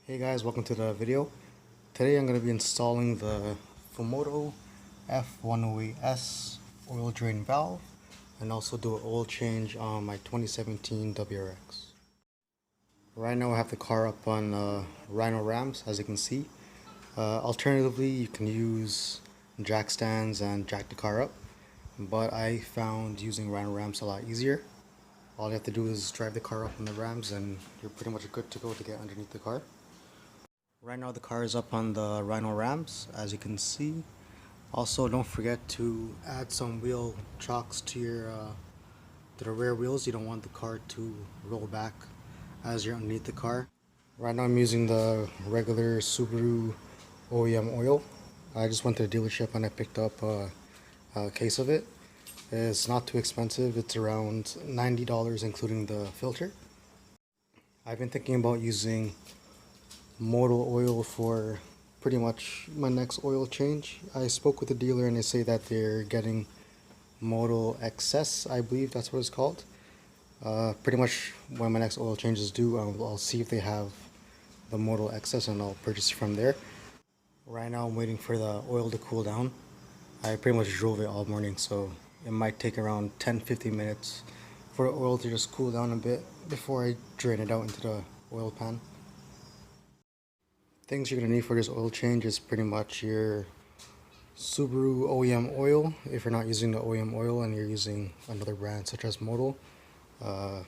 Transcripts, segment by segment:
Hey guys, welcome to the video. Today I'm going to be installing the Fumoto F108S oil drain valve and also do an oil change on my 2017 WRX. Right now I have the car up on Rhino Rams, as you can see. Alternatively, you can use jack stands and jack the car up, but I found using Rhino Rams a lot easier. All you have to do is drive the car up on the Rams and you're pretty much good to go to get underneath the car. Right now the car is up on the Rhino Rams, as you can see. Also, don't forget to add some wheel chocks to the rear wheels. You don't want the car to roll back as you're underneath the car. Right now I'm using the regular Subaru OEM oil. I just went to the dealership and I picked up a case of it. It's not too expensive. It's around $90 including the filter. I've been thinking about using modal oil for pretty much my next oil change. I spoke with the dealer and they say that they're getting modal XS, I believe that's what it's called. Pretty much when my next oil change is due, I'll see if they have the modal XS and I'll purchase it from there. Right now I'm waiting for the oil to cool down. I pretty much drove it all morning, so it might take around 10-15 minutes for the oil to just cool down a bit before I drain it out into the oil pan. Things you're going to need for this oil change is pretty much your Subaru OEM oil. If you're not using the OEM oil and you're using another brand such as Modal,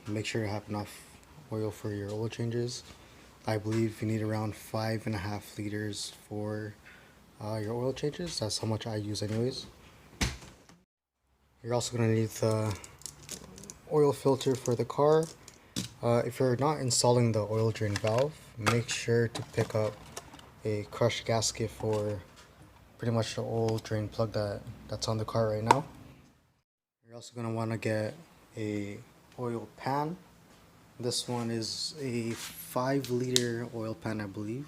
make sure you have enough oil for your oil changes. I believe you need around 5.5 liters for your oil changes. That's how much I use anyways. You're also going to need the oil filter for the car. If you're not installing the oil drain valve, make sure to pick up a crushed gasket for pretty much the oil drain plug that's on the car right now. You're also going to want to get a oil pan. This one is a 5-liter oil pan, I believe.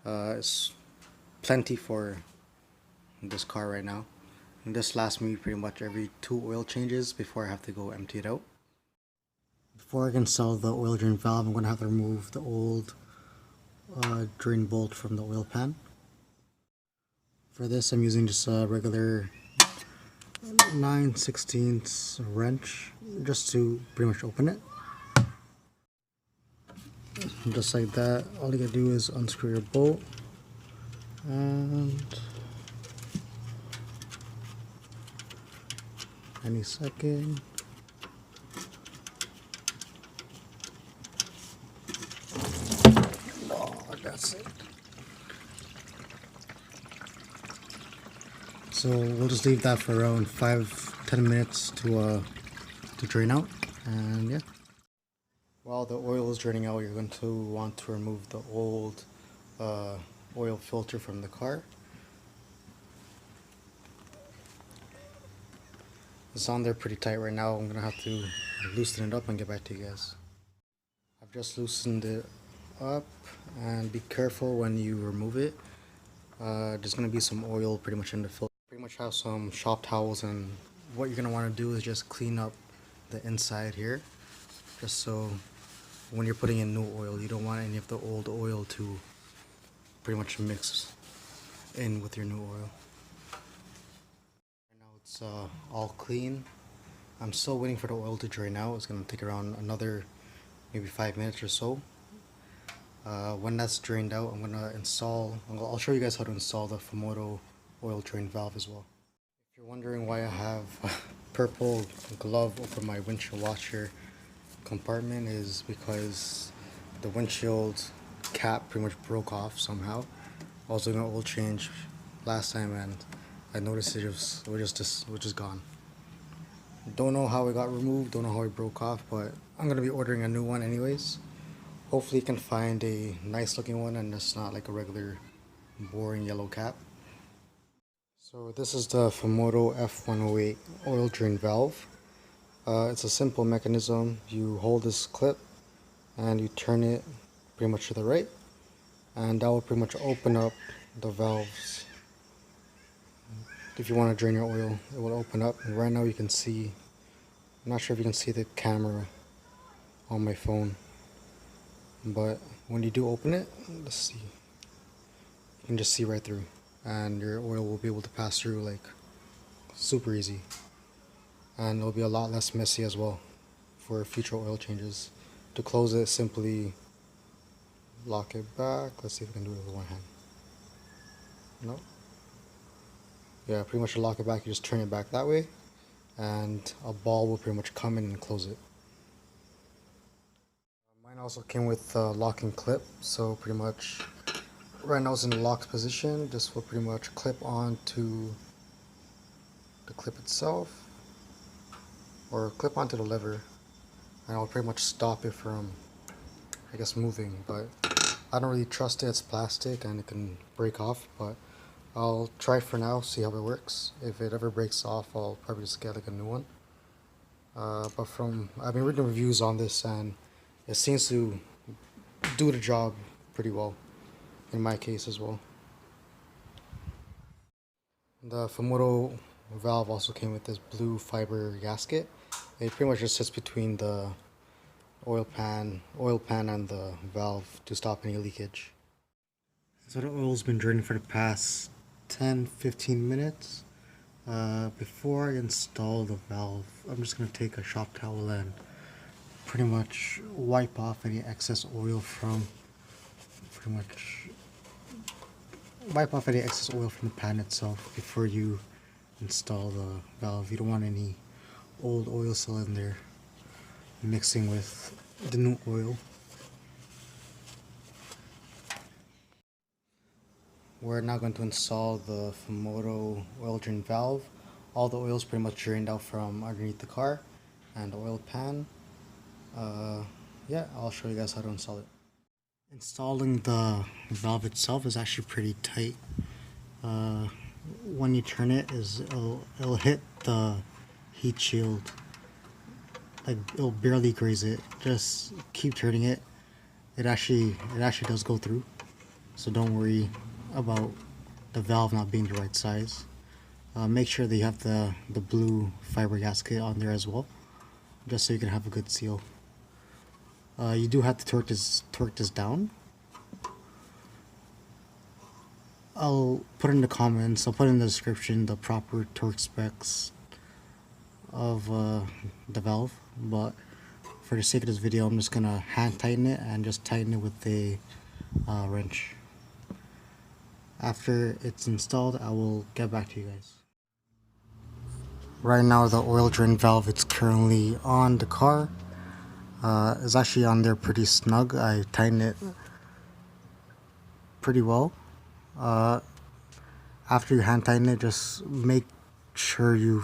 It's plenty for this car right now. And this lasts me pretty much every 2 oil changes before I have to go empty it out. Before I can install the oil drain valve, I'm going to have to remove the old drain bolt from the oil pan. For this, I'm using just a regular 9/16 wrench just to pretty much open it. Just like that, all you gotta do is unscrew your bolt and any second. That's it. So we'll just leave that for around 5-10 minutes to drain out, and yeah. While the oil is draining out, you're going to want to remove the old oil filter from the car. It's on there pretty tight right now. I'm gonna have to loosen it up and get back to you guys. I've just loosened it up, and be careful when you remove it. There's gonna be some oil pretty much in the filter. Pretty much have some shop towels, and what you're gonna want to do is just clean up the inside here, just so when you're putting in new oil, you don't want any of the old oil to pretty much mix in with your new oil. Right now it's all clean. I'm still waiting for the oil to drain out. It's gonna take around another maybe 5 minutes or so. When that's drained out, I'll show you guys how to install the Fumoto oil drain valve as well. If you're wondering why I have a purple glove over my windshield washer compartment, is because the windshield cap pretty much broke off somehow. I was doing an oil change last time and I noticed it was just gone. Don't know how it got removed, don't know how it broke off, but I'm gonna be ordering a new one anyways. Hopefully you can find a nice looking one and it's not like a regular boring yellow cap. So this is the Fumoto F108 oil drain valve. It's a simple mechanism. You hold this clip and you turn it pretty much to the right, and that will pretty much open up the valves. If you want to drain your oil, it will open up. And right now you can see, I'm not sure if you can see the camera on my phone, but when you do open it, let's see, you can just see right through, and your oil will be able to pass through like super easy, and it'll be a lot less messy as well for future oil changes. To close it, simply lock it back. Let's see if we can do it with one hand. No? Yeah, pretty much to lock it back, you just turn it back that way, and a ball will pretty much come in and close it. Mine also came with a locking clip, so pretty much right now it's in the locked position. This will pretty much clip onto the clip itself, or clip onto the lever, and I'll pretty much stop it from, I guess, moving. But I don't really trust it. It's plastic and it can break off, but I'll try for now, see how it works. If it ever breaks off, I'll probably just get like a new one. But I've been reading reviews on this, and it seems to do the job pretty well in my case as well. The Fumoto valve also came with this blue fiber gasket. It pretty much just sits between the oil pan and the valve to stop any leakage. So the oil's been draining for the past 10-15 minutes. Before I install the valve, I'm just going to take a shop towel and pretty much wipe off any excess oil from the pan itself before you install the valve. You don't want any old oil still in there mixing with the new oil. We're now going to install the Fumoto oil drain valve. All the oil is pretty much drained out from underneath the car and the oil pan. Yeah, I'll show you guys how to install it. Installing the valve itself is actually pretty tight. When you turn it, it'll hit the heat shield. Like, it'll barely graze it. Just keep turning it. It actually does go through. So don't worry about the valve not being the right size. Make sure that you have the blue fiber gasket on there as well, just so you can have a good seal. You do have to torque this down. I'll put in the comments, I'll put in the description the proper torque specs of the valve, but for the sake of this video, I'm just gonna hand tighten it and just tighten it with a wrench. After it's installed, I will get back to you guys. Right now, the oil drain valve, it's currently on the car. It's actually on there pretty snug. I tightened it pretty well. After you hand tighten it, just make sure you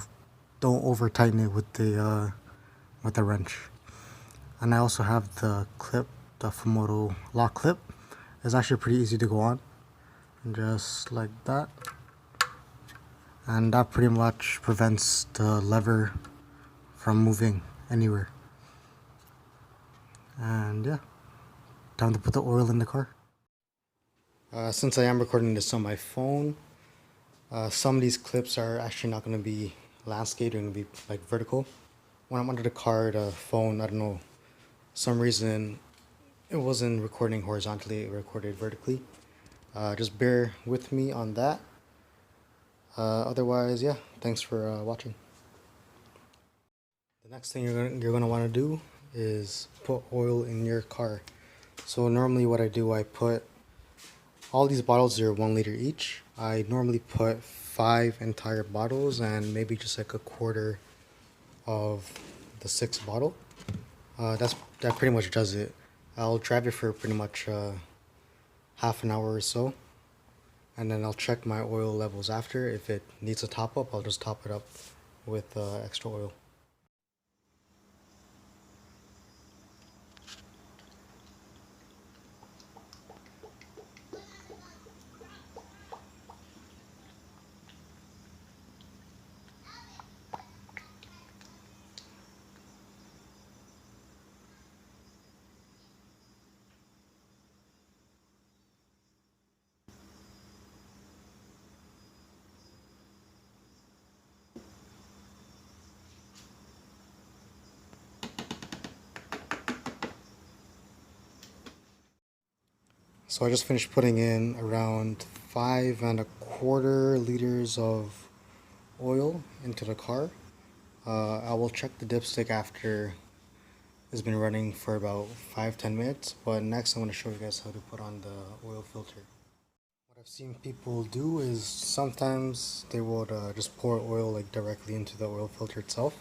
don't over tighten it with the wrench. And I also have the clip, the Fumoto lock clip. It's actually pretty easy to go on, just like that. And that pretty much prevents the lever from moving anywhere. And yeah, time to put the oil in the car. Since I am recording this on my phone, some of these clips are actually not going to be landscaped, they're going to be like vertical. When I'm under the car, the phone, I don't know, some reason it wasn't recording horizontally, it recorded vertically. Just bear with me on that. Otherwise, yeah, thanks for watching. The next thing you're gonna want to do is put oil in your car. So normally what I do, I put all these bottles, are 1 liter each. I normally put 5 entire bottles and maybe just like a quarter of the 6th bottle. That pretty much does it. I'll drive it for pretty much half an hour or so, and then I'll check my oil levels after. If it needs a top up, I'll just top it up with extra oil. So I just finished putting in around 5.25 liters of oil into the car. I will check the dipstick after it's been running for about 5-10 minutes, but next I'm going to show you guys how to put on the oil filter. What I've seen people do is sometimes they would just pour oil like directly into the oil filter itself,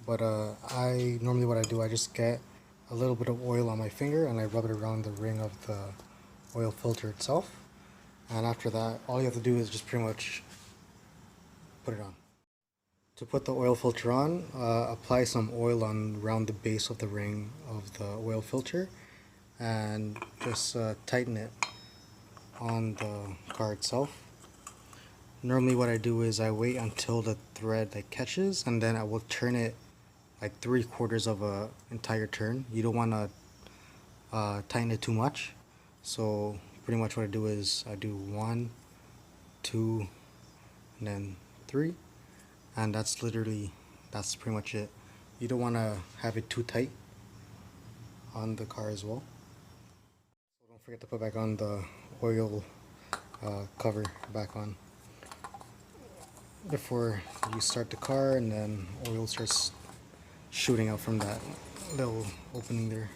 but I normally what I do, I just get a little bit of oil on my finger and I rub it around the ring of the oil filter itself, and after that all you have to do is just pretty much put it on. To put the oil filter on, apply some oil on around the base of the ring of the oil filter and just tighten it on the car itself. Normally what I do is I wait until the thread like catches, and then I will turn it like 3/4 of a entire turn. You don't want to tighten it too much, so pretty much what I do is I do 1, 2, and then 3, and that's pretty much it. You don't want to have it too tight on the car as well. So don't forget to put back on the oil cover back on before you start the car, and then oil starts shooting out from that little opening there.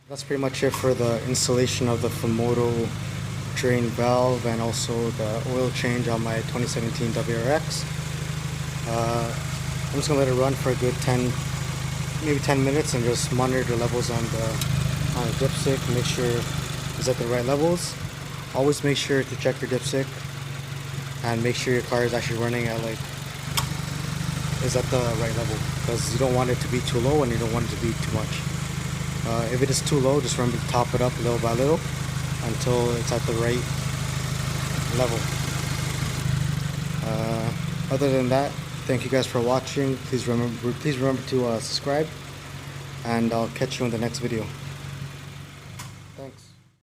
That's pretty much it for the installation of the Fumoto drain valve and also the oil change on my 2017 WRX. I'm just going to let it run for a good 10 minutes and just monitor the levels on the dipstick, make sure it's at the right levels. Always make sure to check your dipstick and make sure your car is actually running at is at the right level, because you don't want it to be too low and you don't want it to be too much. If it is too low, just remember to top it up little by little until it's at the right level. Other than that, thank you guys for watching. Please remember to subscribe, and I'll catch you in the next video.